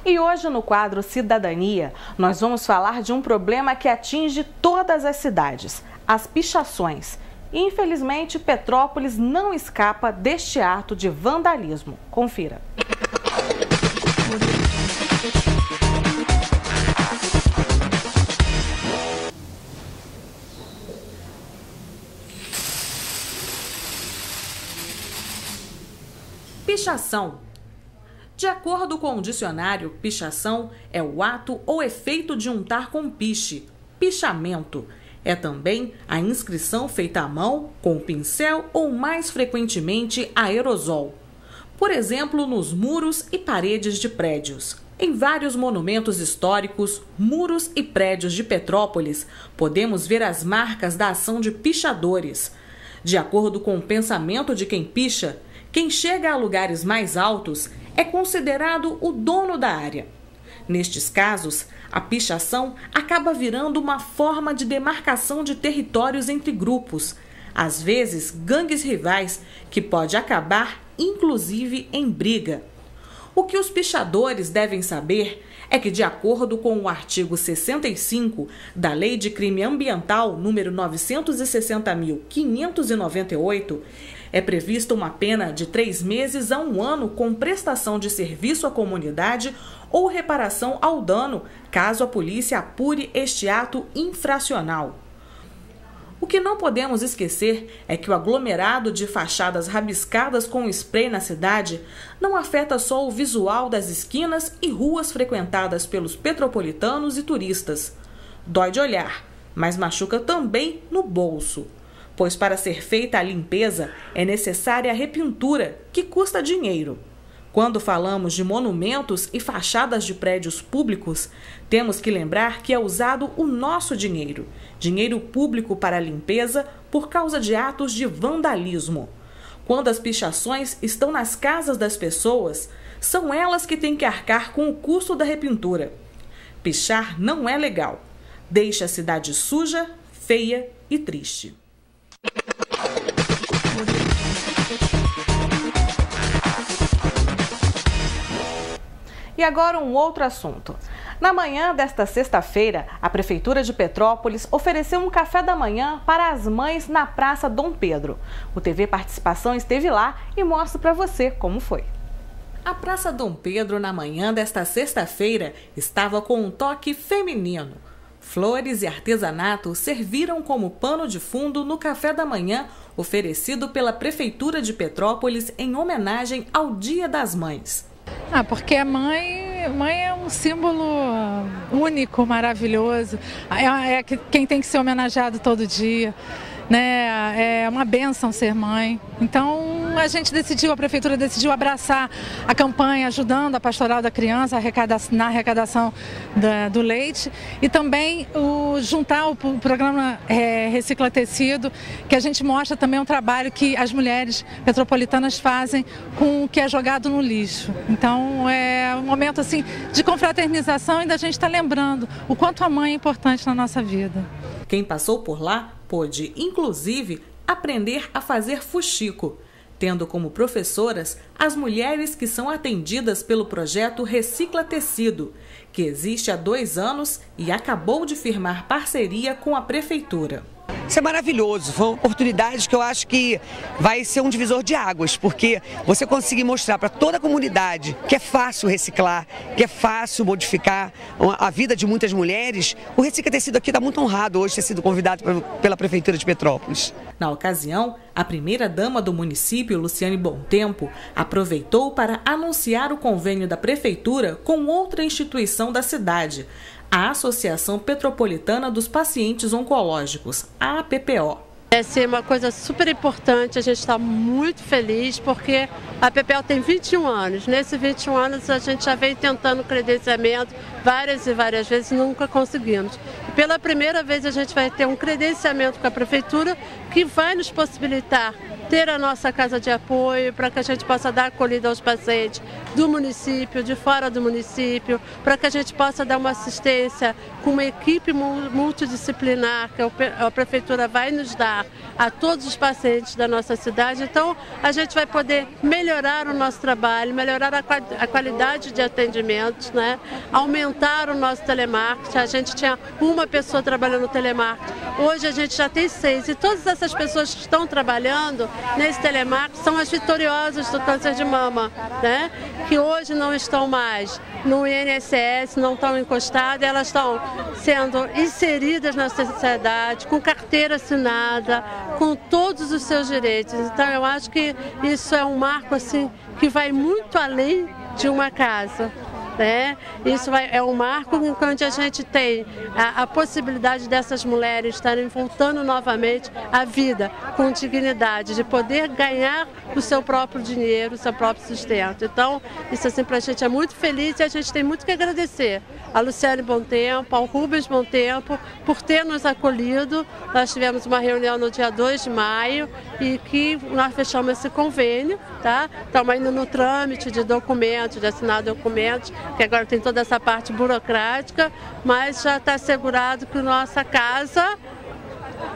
E hoje no quadro Cidadania, nós vamos falar de um problema que atinge todas as cidades, as pichações. E infelizmente Petrópolis não escapa deste ato de vandalismo. Confira. Pichação. De acordo com o dicionário, pichação é o ato ou efeito de untar com piche, pichamento. É também a inscrição feita à mão, com pincel ou, mais frequentemente, aerosol. Por exemplo, nos muros e paredes de prédios. Em vários monumentos históricos, muros e prédios de Petrópolis, podemos ver as marcas da ação de pichadores. De acordo com o pensamento de quem picha, quem chega a lugares mais altos é considerado o dono da área. Nestes casos, a pichação acaba virando uma forma de demarcação de territórios entre grupos, às vezes gangues rivais, que pode acabar, inclusive, em briga. O que os pichadores devem saber é que, de acordo com o artigo 65 da Lei de Crime Ambiental número 960.598, é prevista uma pena de 3 meses a 1 ano com prestação de serviço à comunidade ou reparação ao dano, caso a polícia apure este ato infracional. O que não podemos esquecer é que o aglomerado de fachadas rabiscadas com spray na cidade não afeta só o visual das esquinas e ruas frequentadas pelos petropolitanos e turistas. Dói de olhar, mas machuca também no bolso. Pois para ser feita a limpeza é necessária a repintura, que custa dinheiro. Quando falamos de monumentos e fachadas de prédios públicos, temos que lembrar que é usado o nosso dinheiro, dinheiro público para a limpeza, por causa de atos de vandalismo. Quando as pichações estão nas casas das pessoas, são elas que têm que arcar com o custo da repintura. Pichar não é legal. Deixa a cidade suja, feia e triste. E agora um outro assunto. Na manhã desta sexta-feira, a Prefeitura de Petrópolis ofereceu um café da manhã para as mães na Praça Dom Pedro. O TV Participação esteve lá e mostra para você como foi. A Praça Dom Pedro, na manhã desta sexta-feira, estava com um toque feminino. Flores e artesanato serviram como pano de fundo no café da manhã oferecido pela Prefeitura de Petrópolis em homenagem ao Dia das Mães. Porque a mãe é um símbolo único, maravilhoso. É quem tem que ser homenageado todo dia, né? É uma bênção ser mãe. Então a prefeitura decidiu abraçar a campanha ajudando a Pastoral da Criança na arrecadação do leite e também juntar o programa Recicla Tecido, que a gente mostra também um trabalho que as mulheres petropolitanas fazem com o que é jogado no lixo. Então é um momento assim de confraternização e da gente estar lembrando o quanto a mãe é importante na nossa vida. Quem passou por lá pôde, inclusive, aprender a fazer fuxico, tendo como professoras as mulheres que são atendidas pelo projeto Recicla Tecido, que existe há 2 anos e acabou de firmar parceria com a Prefeitura. Isso é maravilhoso, foi uma oportunidade que eu acho que vai ser um divisor de águas, porque você conseguir mostrar para toda a comunidade que é fácil reciclar, que é fácil modificar a vida de muitas mulheres. O Recicla Tecido aqui está muito honrado hoje ter sido convidado pela Prefeitura de Petrópolis. Na ocasião, a primeira-dama do município, Luciane Bontempo, aproveitou para anunciar o convênio da Prefeitura com outra instituição da cidade, a Associação Petropolitana dos Pacientes Oncológicos, a APPO. Vai ser uma coisa super importante, a gente está muito feliz porque a APPO tem 21 anos. Nesses 21 anos a gente já vem tentando credenciamento várias e várias vezes e nunca conseguimos. E pela primeira vez a gente vai ter um credenciamento com a Prefeitura que vai nos possibilitar ter a nossa casa de apoio, para que a gente possa dar acolhida aos pacientes do município, de fora do município, para que a gente possa dar uma assistência com uma equipe multidisciplinar que a Prefeitura vai nos dar a todos os pacientes da nossa cidade. Então, a gente vai poder melhorar o nosso trabalho, melhorar a qualidade de atendimentos, né? Aumentar o nosso telemarketing. A gente tinha uma pessoa trabalhando no telemarketing, hoje a gente já tem 6. E todas essas pessoas que estão trabalhando nesse telemarketing são as vitoriosas do câncer de mama, né? Que hoje não estão mais no INSS, não estão encostadas, elas estão sendo inseridas na sociedade, com carteira assinada, com todos os seus direitos. Então eu acho que isso é um marco assim que vai muito além de uma casa. Isso é um marco onde a gente tem a possibilidade dessas mulheres estarem voltando novamente à vida com dignidade, de poder ganhar o seu próprio dinheiro, o seu próprio sustento. Então, isso assim para a gente é muito feliz e a gente tem muito que agradecer a Luciane Bom Tempo, ao Rubens Bom Tempo, por ter nos acolhido. Nós tivemos uma reunião no dia 2 de maio e que nós fechamos esse convênio, tá? Estamos indo no trâmite de documentos, de assinar documentos, que agora tem toda essa parte burocrática, mas já está assegurado que nossa casa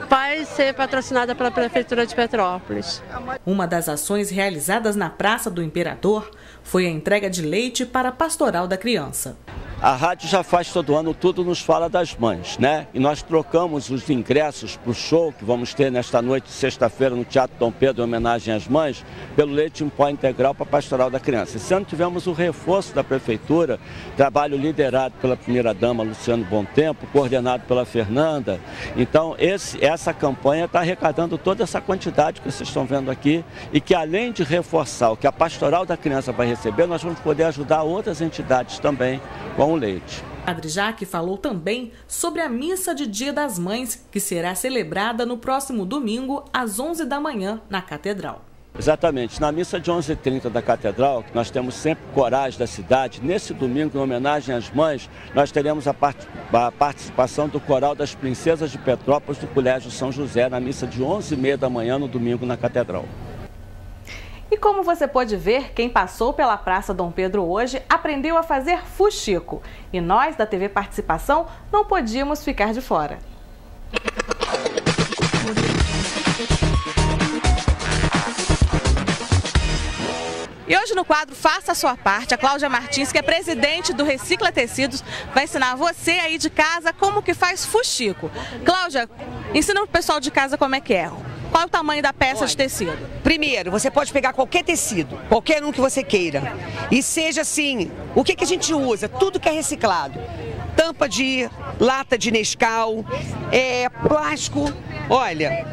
vai ser patrocinada pela Prefeitura de Petrópolis. Uma das ações realizadas na Praça do Imperador foi a entrega de leite para a Pastoral da Criança. A rádio já faz todo ano Tudo Nos Fala das Mães, né? E nós trocamos os ingressos para o show que vamos ter nesta noite, sexta-feira, no Teatro Dom Pedro, em homenagem às mães, pelo leite em pó integral para a Pastoral da Criança. Esse ano tivemos o reforço da Prefeitura, trabalho liderado pela primeira-dama Luciane Bom Tempo, coordenado pela Fernanda. Então, essa campanha está arrecadando toda essa quantidade que vocês estão vendo aqui e que, além de reforçar o que a Pastoral da Criança vai receber, nós vamos poder ajudar outras entidades também com o leite. Padre Jaque falou também sobre a missa de Dia das Mães, que será celebrada no próximo domingo, às 11 da manhã, na Catedral. Exatamente, na missa de 11h30 da Catedral, que nós temos sempre corais da cidade, nesse domingo, em homenagem às mães, nós teremos a participação do Coral das Princesas de Petrópolis do Colégio São José, na missa de 11h30 da manhã, no domingo, na Catedral. E como você pode ver, quem passou pela Praça Dom Pedro hoje aprendeu a fazer fuxico. E nós, da TV Participação, não podíamos ficar de fora. E hoje no quadro Faça a Sua Parte, a Cláudia Martins, que é presidente do Recicla Tecidos, vai ensinar você aí de casa como que faz fuxico. Cláudia, ensina o pessoal de casa como é que é. Qual é o tamanho da peça de tecido? Primeiro, você pode pegar qualquer tecido, qualquer um que você queira. E seja assim, o que a gente usa? Tudo que é reciclado. Tampa de lata de Nescau, plástico, olha,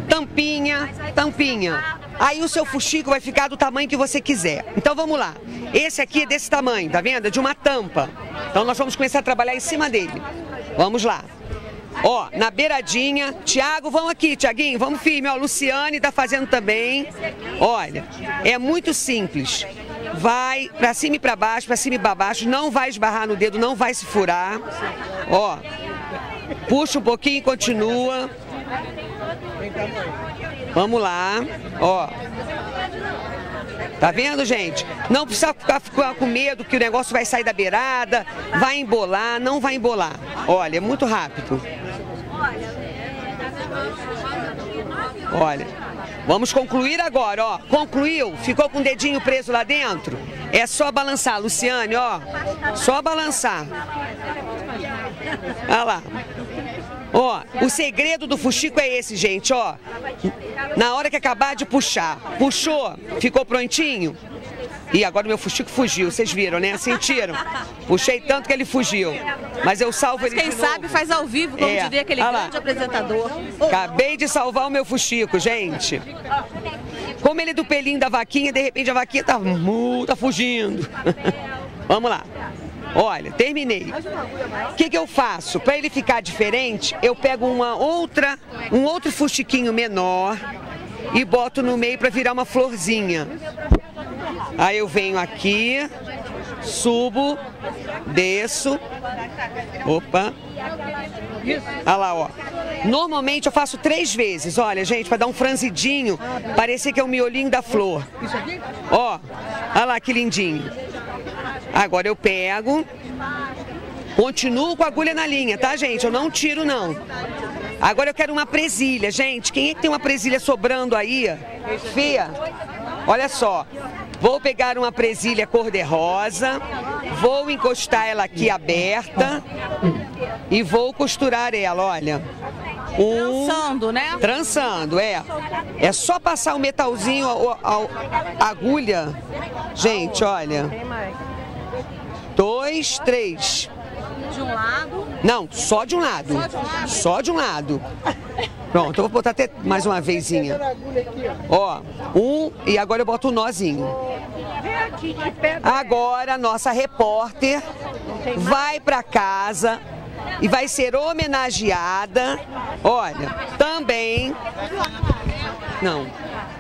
tampinha. Aí o seu fuxico vai ficar do tamanho que você quiser. Então vamos lá. Esse aqui é desse tamanho, tá vendo? É de uma tampa. Então nós vamos começar a trabalhar em cima dele. Vamos lá. Ó, na beiradinha, Tiago, vamos aqui, Tiaguinho, vamos firme, ó, Luciane tá fazendo também. Olha, é muito simples. Vai pra cima e pra baixo, não vai esbarrar no dedo, não vai se furar. Ó, puxa um pouquinho e continua. Vamos lá, ó. Tá vendo, gente? Não precisa ficar com medo que o negócio vai sair da beirada, vai embolar, não vai embolar. Olha, é muito rápido. Olha, vamos concluir agora, ó. Concluiu? Ficou com o dedinho preso lá dentro? É só balançar, Luciane, ó. Só balançar. Olha lá. Ó, o segredo do fuxico é esse, gente, ó. Na hora que acabar de puxar, puxou, ficou prontinho? E agora o meu fuxico fugiu, vocês viram, né? Sentiram? Puxei tanto que ele fugiu. Mas eu salvo ele de novo. Quem sabe faz ao vivo, como diria aquele grande apresentador. Acabei de salvar o meu fuxico, gente. Como ele é do pelinho da vaquinha, de repente a vaquinha tá fugindo. Vamos lá. Olha, terminei. O que eu faço? Para ele ficar diferente, eu pego um outro fuxiquinho menor e boto no meio para virar uma florzinha. Aí eu venho aqui, subo, desço. Opa. Olha lá, ó. Normalmente eu faço 3 vezes, olha, gente, para dar um franzidinho, parecer que é o miolinho da flor. Ó, olha lá que lindinho. Agora eu pego, continuo com a agulha na linha, tá, gente? Eu não tiro, não. Agora eu quero uma presilha, gente. Quem é que tem uma presilha sobrando aí? Fia, olha só. Vou pegar uma presilha cor-de-rosa, vou encostar ela aqui aberta e vou costurar ela, olha. Trançando, né? Trançando, é. É só passar o metalzinho, a agulha. Gente, olha. 2, 3. De um lado? Não, só de um lado. Só de um lado. Pronto, eu vou botar até mais uma vezinha. Ó, 1 e agora eu boto o nozinho. Agora a nossa repórter vai para casa e vai ser homenageada. Olha, também. Não.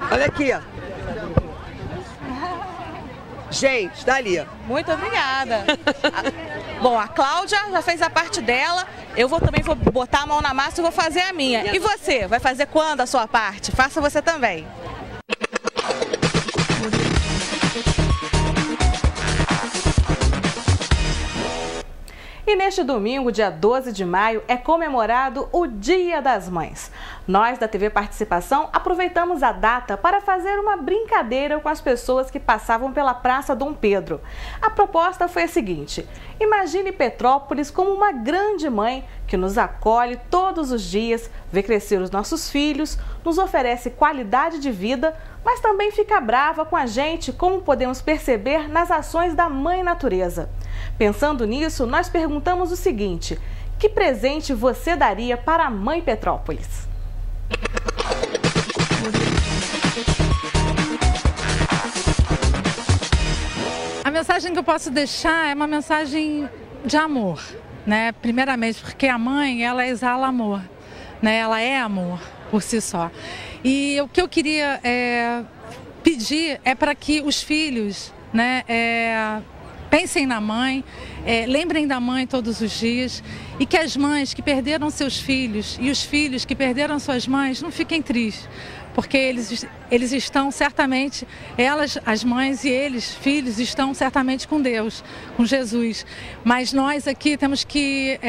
Olha aqui, ó. Gente, tá ali. Muito obrigada. Bom, a Cláudia já fez a parte dela, eu também vou botar a mão na massa e vou fazer a minha. E você, vai fazer quando a sua parte? Faça você também. E neste domingo, dia 12 de maio, é comemorado o Dia das Mães. Nós, da TV Participação, aproveitamos a data para fazer uma brincadeira com as pessoas que passavam pela Praça Dom Pedro. A proposta foi a seguinte: imagine Petrópolis como uma grande mãe que nos acolhe todos os dias, vê crescer os nossos filhos, nos oferece qualidade de vida, mas também fica brava com a gente, como podemos perceber nas ações da Mãe Natureza. Pensando nisso, nós perguntamos o seguinte: que presente você daria para a Mãe Petrópolis? A mensagem que eu posso deixar é uma mensagem de amor, né? Primeiramente, porque a mãe, ela exala amor, né? Ela é amor por si só. E o que eu queria pedir é para que os filhos, né, pensem na mãe, lembrem da mãe todos os dias e que as mães que perderam seus filhos e os filhos que perderam suas mães não fiquem tristes, porque eles estão certamente, elas, as mães e eles, filhos, estão certamente com Deus, com Jesus. Mas nós aqui temos que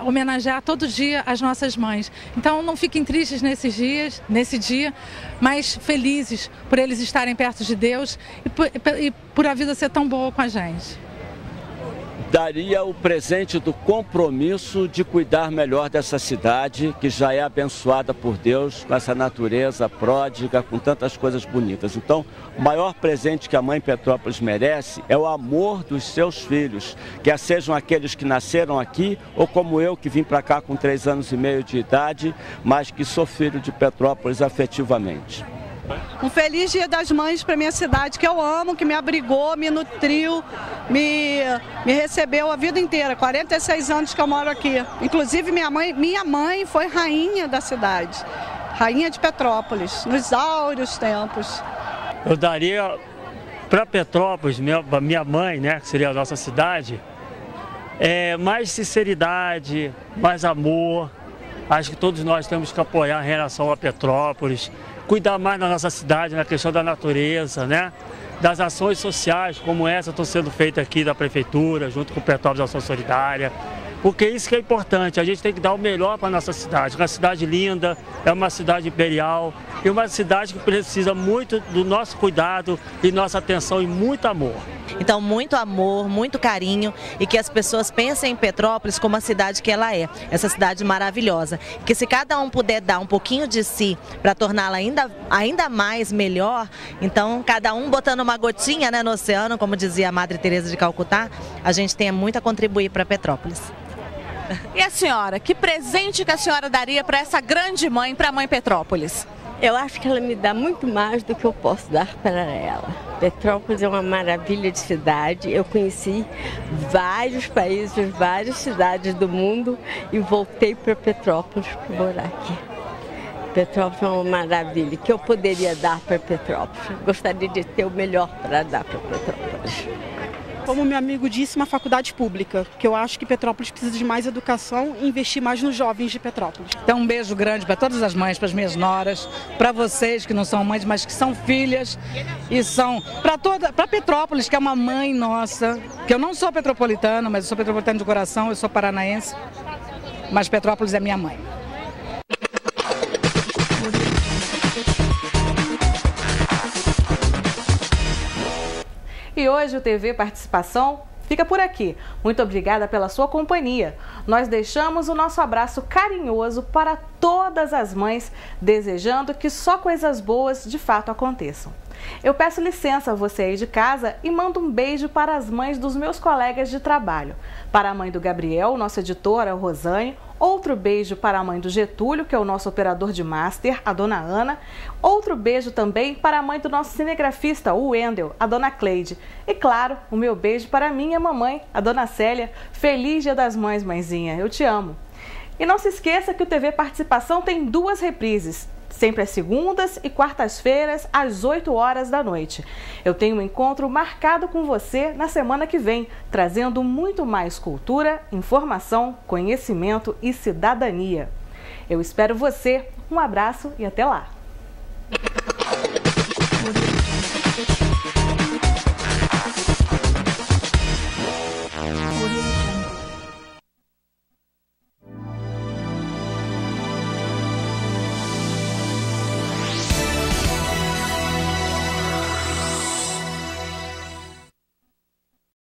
homenagear todo dia as nossas mães. Então não fiquem tristes nesse dia, mas felizes por eles estarem perto de Deus e por a vida ser tão boa com a gente. Daria o presente do compromisso de cuidar melhor dessa cidade, que já é abençoada por Deus, com essa natureza pródiga, com tantas coisas bonitas. Então, o maior presente que a Mãe Petrópolis merece é o amor dos seus filhos, quer sejam aqueles que nasceram aqui, ou como eu, que vim para cá com 3 anos e meio de idade, mas que sou filho de Petrópolis afetivamente. Um feliz Dia das Mães para minha cidade, que eu amo, que me abrigou, me nutriu, me recebeu a vida inteira. 46 anos que eu moro aqui. Inclusive minha mãe foi rainha da cidade, rainha de Petrópolis, nos áureos tempos. Eu daria para Petrópolis, minha mãe, né, que seria a nossa cidade, mais sinceridade, mais amor. Acho que todos nós temos que apoiar em relação a Petrópolis, cuidar mais da nossa cidade, na questão da natureza, né? Das ações sociais, como essa estão sendo feitas aqui da Prefeitura, junto com o Petrópolis Ação Solidária, porque isso que é importante, a gente tem que dar o melhor para a nossa cidade. Uma cidade linda, é uma cidade imperial e uma cidade que precisa muito do nosso cuidado e nossa atenção e muito amor. Então, muito amor, muito carinho e que as pessoas pensem em Petrópolis como a cidade que ela é, essa cidade maravilhosa. Que se cada um puder dar um pouquinho de si para torná-la ainda mais melhor, então cada um botando uma gotinha, né, no oceano, como dizia a Madre Teresa de Calcutá, a gente tem muito a contribuir para Petrópolis. E a senhora, que presente que a senhora daria para essa grande mãe, para a Mãe Petrópolis? Eu acho que ela me dá muito mais do que eu posso dar para ela. Petrópolis é uma maravilha de cidade. Eu conheci vários países, várias cidades do mundo e voltei para Petrópolis para morar aqui. Petrópolis é uma maravilha. O que eu poderia dar para Petrópolis? Gostaria de ter o melhor para dar para Petrópolis. Como meu amigo disse, uma faculdade pública, que eu acho que Petrópolis precisa de mais educação e investir mais nos jovens de Petrópolis. Então um beijo grande para todas as mães, para as minhas noras, para vocês que não são mães, mas que são filhas, e são para Petrópolis, que é uma mãe nossa, que eu não sou petropolitana, mas eu sou petropolitana de coração, eu sou paranaense, mas Petrópolis é minha mãe. E hoje o TV Participação fica por aqui. Muito obrigada pela sua companhia. Nós deixamos o nosso abraço carinhoso para todas as mães, desejando que só coisas boas de fato aconteçam. Eu peço licença a você aí de casa e mando um beijo para as mães dos meus colegas de trabalho. Para a mãe do Gabriel, nossa editora, a Rosane. Outro beijo para a mãe do Getúlio, que é o nosso operador de master, a dona Ana. Outro beijo também para a mãe do nosso cinegrafista, o Wendel, a dona Cleide. E claro, o meu beijo para a minha mamãe, a dona Célia. Feliz Dia das Mães, mãezinha, eu te amo. E não se esqueça que o TV Participação tem 2 reprises, sempre às segundas e quartas-feiras, às 8 horas da noite. Eu tenho um encontro marcado com você na semana que vem, trazendo muito mais cultura, informação, conhecimento e cidadania. Eu espero você, um abraço e até lá!